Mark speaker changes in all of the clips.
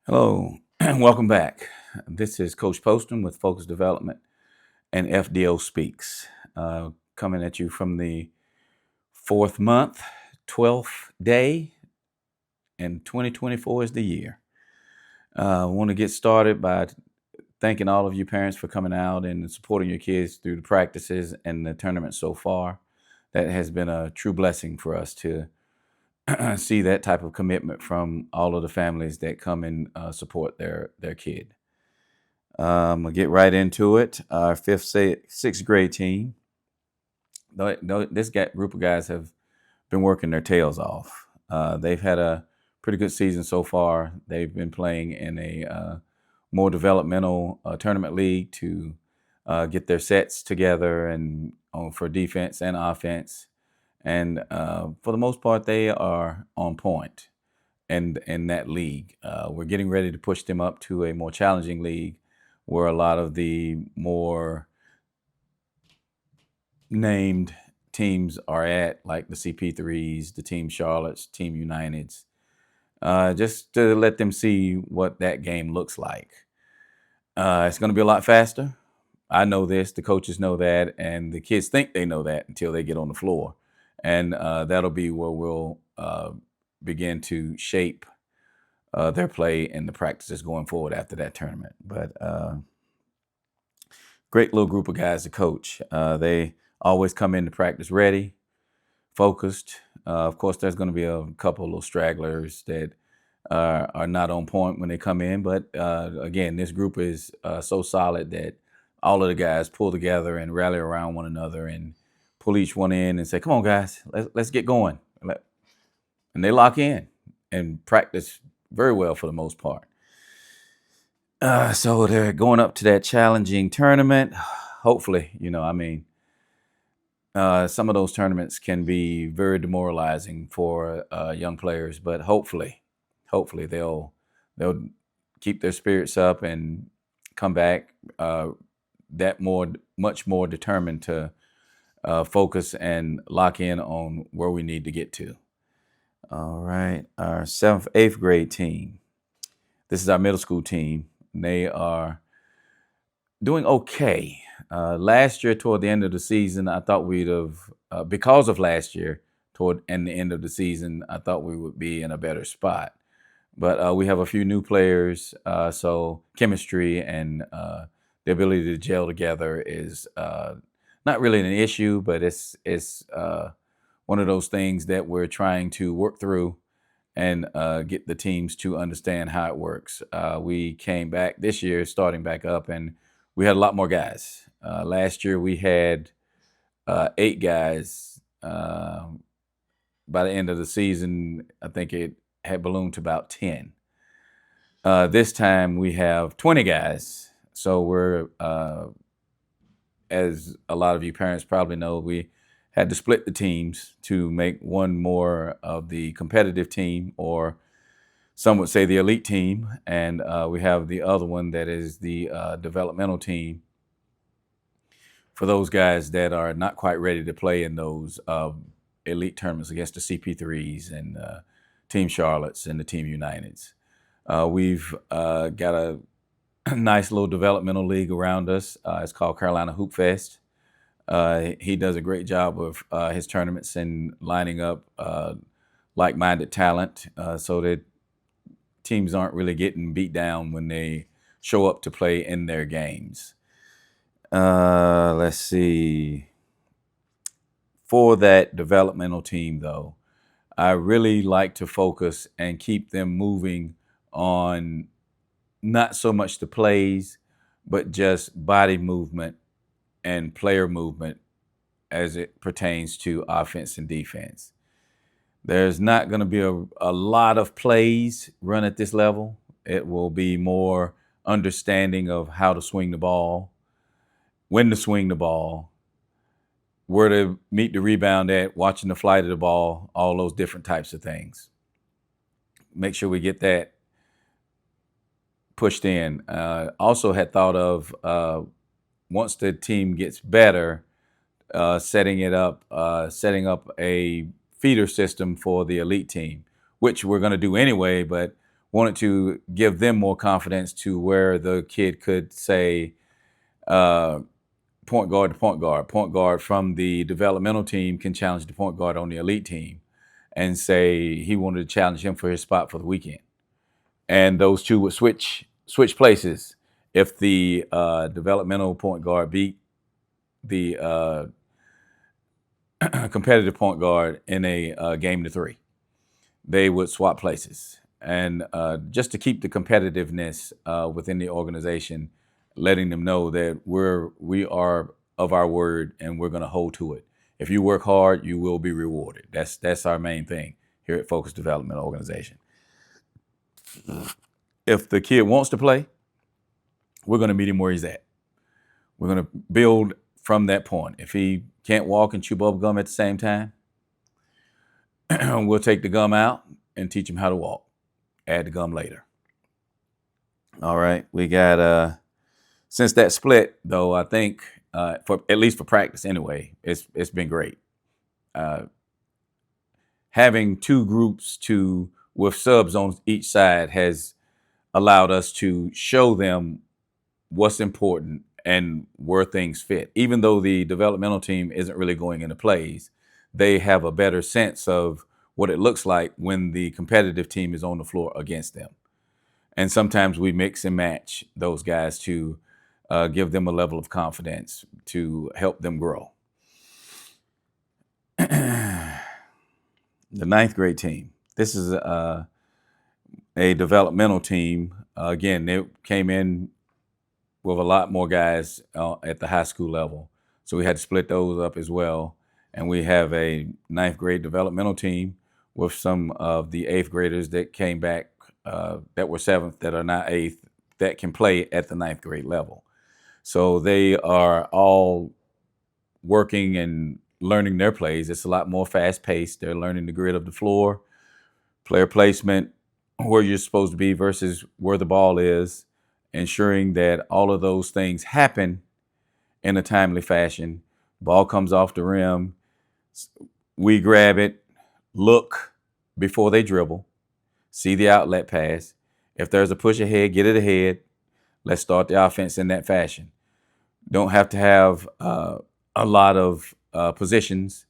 Speaker 1: Hello, and welcome back. This is Coach Poston with Focus Development and FDO Speaks, coming at you from the fourth month, 12th day, and 2024 is the year. I want to get started by thanking all of you parents for coming out and supporting your kids through the practices and the tournament so far. That has been a true blessing for us to see that type of commitment from all of the families that come and support their kid. I'll get right into it. Our sixth grade team. This group of guys have been working their tails off. They've had a pretty good season so far. They've been playing in a more developmental tournament league to get their sets together and for defense and offense. And for the most part, they are on point in that league. We're getting ready to push them up to a more challenging league where a lot of the more named teams are at, like the CP3s, the Team Charlottes, Team Uniteds, just to let them see what that game looks like. It's going to be a lot faster. I know this, the coaches know that, and the kids think they know that until they get on the floor. And that'll be where we'll begin to shape their play and the practices going forward after that tournament. But great little group of guys to coach. They always come into practice ready, focused. Of course, there's going to be a couple of little stragglers that are not on point when they come in. But again, this group is so solid that all of the guys pull together and rally around one another and pull each one in and say, "Come on, guys, let's get going." And they lock in and practice very well for the most part. So they're going up to that challenging tournament. Hopefully, some of those tournaments can be very demoralizing for young players, but hopefully they'll keep their spirits up and come back much more determined to focus and lock in on where we need to get to. All right, our eighth grade team. This is our middle school team. They are doing okay. Last year, toward the end of the season, I thought we'd have, because of last year, toward the end of the season, I thought we would be in a better spot. But we have a few new players, so chemistry and the ability to gel together is not really an issue, but it's one of those things that we're trying to work through and get the teams to understand how it works. We came back this year, starting back up, and we had a lot more guys. Last year we had 8 guys. By the end of the season, I think it had ballooned to about 10. This time we have 20 guys. So we're, as a lot of you parents probably know, we had to split the teams to make one more of the competitive team, or some would say the elite team, and we have the other one that is the developmental team for those guys that are not quite ready to play in those elite tournaments against the CP3s and Team Charlottes and the Team Uniteds. We've got a nice little developmental league around us. It's called Carolina Hoop Fest. He does a great job of his tournaments and lining up like-minded talent so that teams aren't really getting beat down when they show up to play in their games. Let's see. For that developmental team, though, I really like to focus and keep them moving on not so much the plays, but just body movement and player movement as it pertains to offense and defense. There's not going to be a lot of plays run at this level. It will be more understanding of how to swing the ball, when to swing the ball, where to meet the rebound at, watching the flight of the ball, all those different types of things. Make sure we get that pushed in. Also had thought of once the team gets better, setting up a feeder system for the elite team, which we're going to do anyway, but wanted to give them more confidence to where the kid could say point guard to point guard. Point guard from the developmental team can challenge the point guard on the elite team and say he wanted to challenge him for his spot for the weekend. And those two would switch places if the developmental point guard beat the competitive point guard in a game to 3. They would swap places. And just to keep the competitiveness within the organization, letting them know that we are of our word and we're going to hold to it. If you work hard, you will be rewarded. That's our main thing here at Focus Development Organization. If the kid wants to play, we're going to meet him where he's at. We're going to build from that point. If he can't walk and chew bubble gum at the same time, we'll take the gum out and teach him how to walk. Add the gum later. All right, we got since that split though, I think for at least for practice anyway, it's been great. Having 2 groups with subs on each side has allowed us to show them what's important and where things fit. Even though the developmental team isn't really going into plays, they have a better sense of what it looks like when the competitive team is on the floor against them. And sometimes we mix and match those guys to give them a level of confidence to help them grow. The 9th grade team. This is a developmental team. Again, they came in with a lot more guys at the high school level. So we had to split those up as well. And we have a 9th grade developmental team with some of the 8th graders that came back that were 7th, that are now 8th, that can play at the 9th grade level. So they are all working and learning their plays. It's a lot more fast-paced. They're learning the grid of the floor, player placement, where you're supposed to be versus where the ball is, ensuring that all of those things happen in a timely fashion. Ball comes off the rim. We grab it, look before they dribble, see the outlet pass. If there's a push ahead, get it ahead. Let's start the offense in that fashion. Don't have to have a lot of positions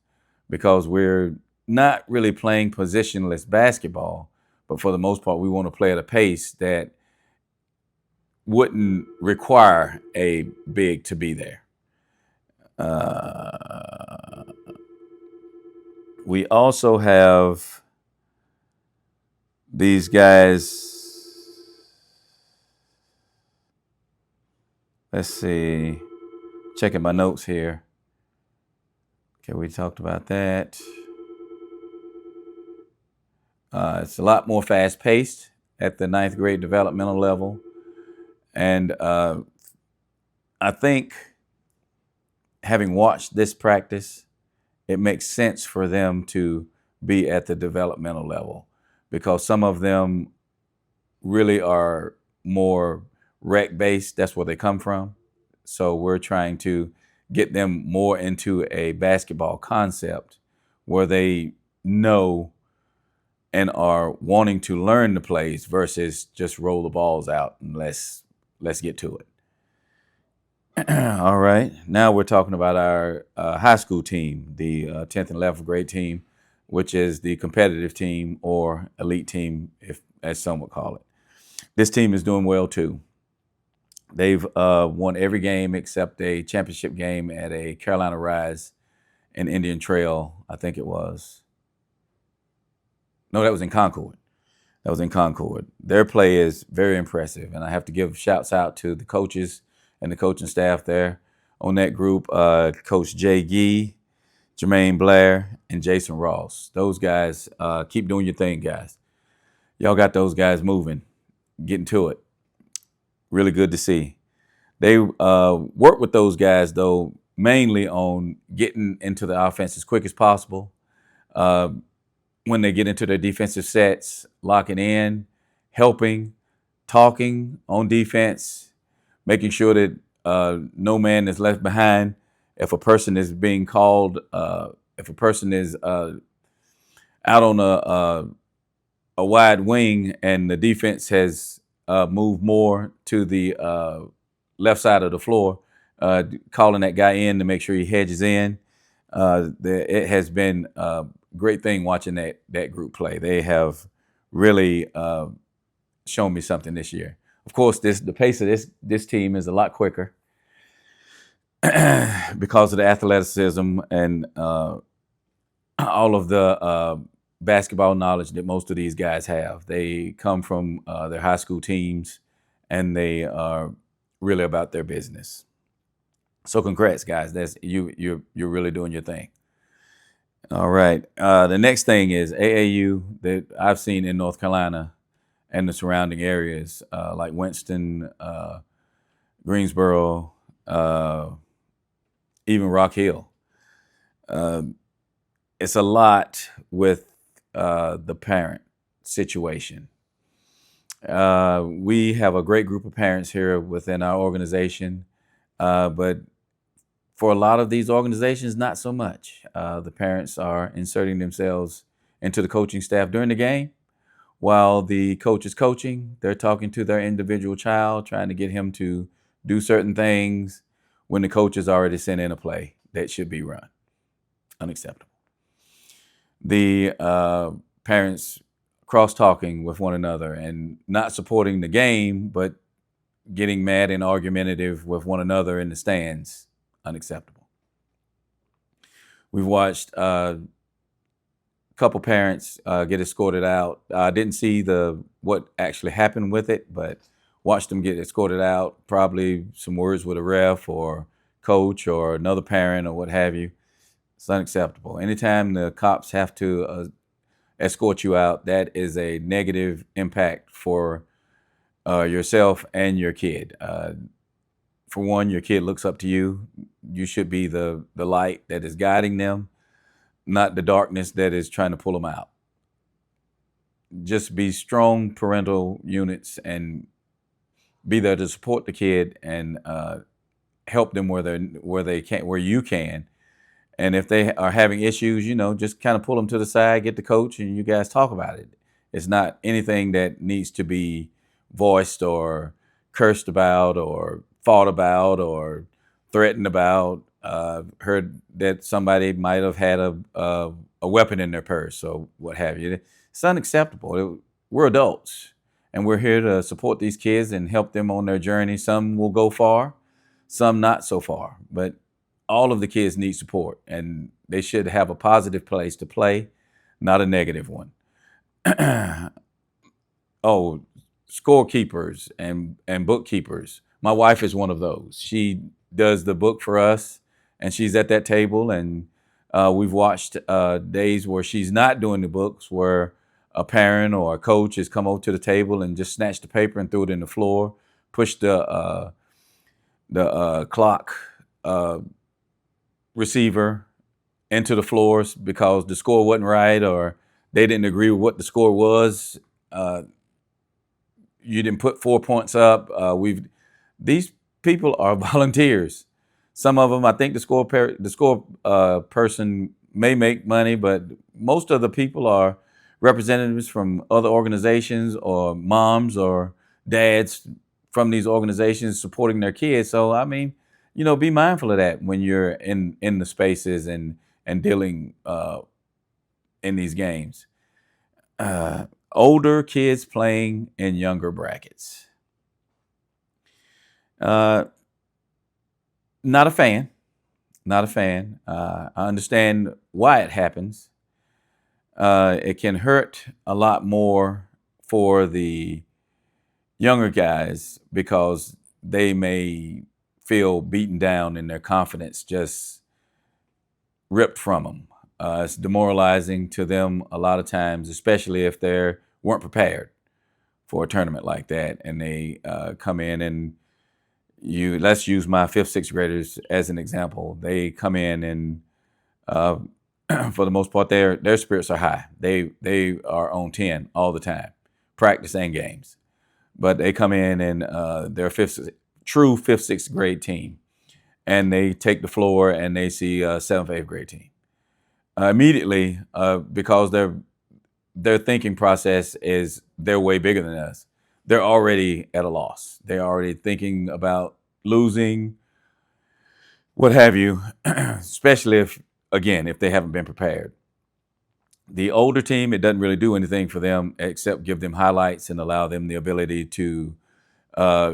Speaker 1: because we're not really playing positionless basketball, but for the most part, we want to play at a pace that wouldn't require a big to be there. We also have these guys. Let's see. Checking my notes here. Okay, we talked about that. It's a lot more fast-paced at the 9th grade developmental level. And I think having watched this practice, it makes sense for them to be at the developmental level because some of them really are more rec-based. That's where they come from. So we're trying to get them more into a basketball concept where they know and are wanting to learn the plays versus just roll the balls out and let's get to it. All right, now we're talking about our high school team, the 10th and 11th grade team, which is the competitive team or elite team, as some would call it. This team is doing well too. They've won every game except a championship game at a Carolina Rise in Indian Trail, I think it was. No, that was in Concord. Their play is very impressive, and I have to give shouts out to the coaches and the coaching staff there on that group. Coach Jay Gee, Jermaine Blair, and Jason Ross. Those guys, keep doing your thing, guys. Y'all got those guys moving, getting to it. Really good to see. They work with those guys, though, mainly on getting into the offense as quick as possible. When they get into their defensive sets, locking in, helping, talking on defense, making sure that no man is left behind. If a person is being called, if a person is out on a wide wing, and the defense has moved more to the left side of the floor, calling that guy in to make sure he hedges in. It has been a great thing watching that group play. They have really shown me something this year. Of course, the pace of this team is a lot quicker because of the athleticism and all of the basketball knowledge that most of these guys have. They come from their high school teams, and they are really about their business. So congrats, guys. That's you're really doing your thing. All right. The next thing is AAU that I've seen in North Carolina and the surrounding areas, like Winston, Greensboro, even Rock Hill. It's a lot with the parent situation. We have a great group of parents here within our organization, but for a lot of these organizations, not so much. The parents are inserting themselves into the coaching staff during the game. While the coach is coaching, they're talking to their individual child, trying to get him to do certain things when the coach has already sent in a play that should be run. Unacceptable. The parents cross-talking with one another and not supporting the game, but getting mad and argumentative with one another in the stands. Unacceptable. We've watched a couple parents get escorted out. I didn't see what actually happened with it, but watched them get escorted out. Probably some words with a ref or coach or another parent or what have you. It's unacceptable. Anytime the cops have to escort you out, that is a negative impact for yourself and your kid. For one, your kid looks up to you. You should be the light that is guiding them, not the darkness that is trying to pull them out. Just be strong parental units and be there to support the kid and help them where you can. And if they are having issues, just kind of pull them to the side, get the coach, and you guys talk about it. It's not anything that needs to be voiced or cursed about or fought about or threatened about. Heard that somebody might have had a weapon in their purse or what have you. It's unacceptable. We're adults, and we're here to support these kids and help them on their journey. Some will go far, some not so far, but all of the kids need support, and they should have a positive place to play, not a negative one. Oh, scorekeepers and bookkeepers. My wife is one of those. She does the book for us, and she's at that table, and we've watched days where she's not doing the books, where a parent or a coach has come over to the table and just snatched the paper and threw it in the floor, pushed the clock receiver into the floors because the score wasn't right or they didn't agree with what the score was. You didn't put 4 points up. These people are volunteers. Some of them, I think the score person may make money, but most of the people are representatives from other organizations or moms or dads from these organizations supporting their kids. So, I mean, be mindful of that when you're in the spaces and dealing in these games. Older kids playing in younger brackets. Not a fan. Not a fan. I understand why it happens. It can hurt a lot more for the younger guys because they may feel beaten down and their confidence just ripped from them. It's demoralizing to them a lot of times, especially if they weren't prepared for a tournament like that, and they come in and let's use my 5th, 6th graders as an example. They come in and for the most part, their spirits are high. They are on 10 all the time, practice and games. But they come in and they're true 5th, 6th grade team, and they take the floor and they see a 7th, 8th grade team. Immediately, because their thinking process is they're way bigger than us. They're already at a loss. They're already thinking about losing, what have you, especially if, again, if they haven't been prepared. The older team, it doesn't really do anything for them except give them highlights and allow them the ability to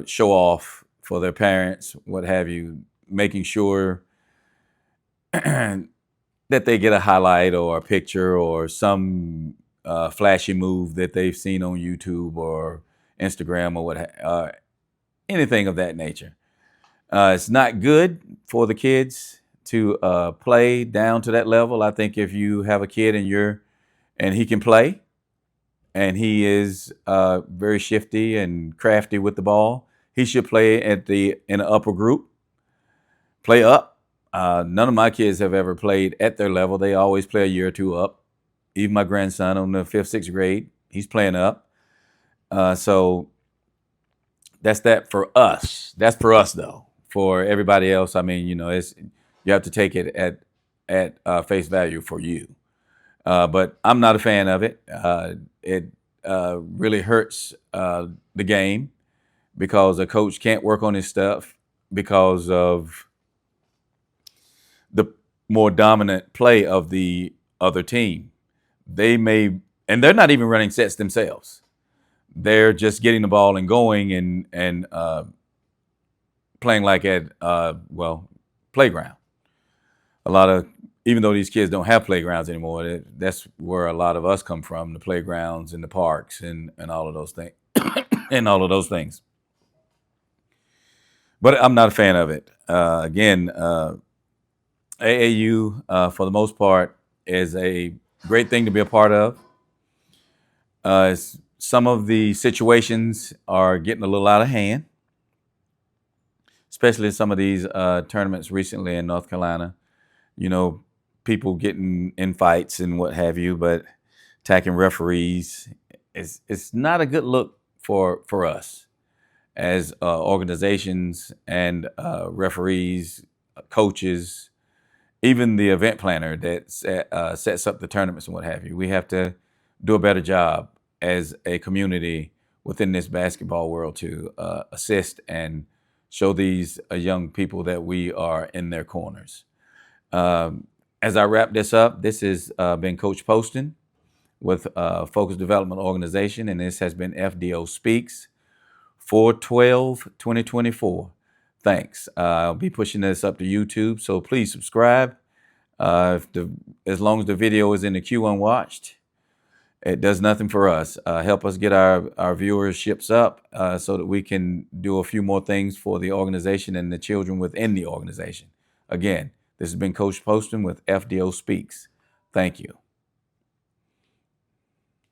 Speaker 1: show off for their parents, what have you, making sure that they get a highlight or a picture or some flashy move that they've seen on YouTube or Instagram or anything of that nature. It's not good for the kids to play down to that level. I think if you have a kid and he can play, and he is very shifty and crafty with the ball, he should play in an upper group, play up. None of my kids have ever played at their level. They always play a year or two up. Even my grandson on the 5th, 6th grade, he's playing up. So that's that for us. That's for us, though. For everybody else, I mean, you have to take it at face value for you. But I'm not a fan of it. It really hurts the game because a coach can't work on his stuff because of the more dominant play of the other team. And they're not even running sets themselves. They're just getting the ball and going and playing like at playground. Even though these kids don't have playgrounds anymore, that's where a lot of us come from, the playgrounds and the parks and all of those things. And all of those things. But I'm not a fan of it. Again, AAU, for the most part, is a great thing to be a part of. Some of the situations are getting a little out of hand, especially in some of these tournaments recently in North Carolina. People getting in fights and what have you, but attacking referees. It's not a good look for us as organizations and referees, coaches, even the event planner that sets up the tournaments and what have you. We have to do a better job as a community within this basketball world to assist and show these young people that we are in their corners. As I wrap this up, this has been Coach Poston with Focus Development Organization, and this has been FDO Speaks for 12/2024. Thanks. I'll be pushing this up to YouTube, so please subscribe. As long as the video is in the queue unwatched, it does nothing for us. Help us get our viewerships up so that we can do a few more things for the organization and the children within the organization. Again, this has been Coach Poston with FDO Speaks. Thank you.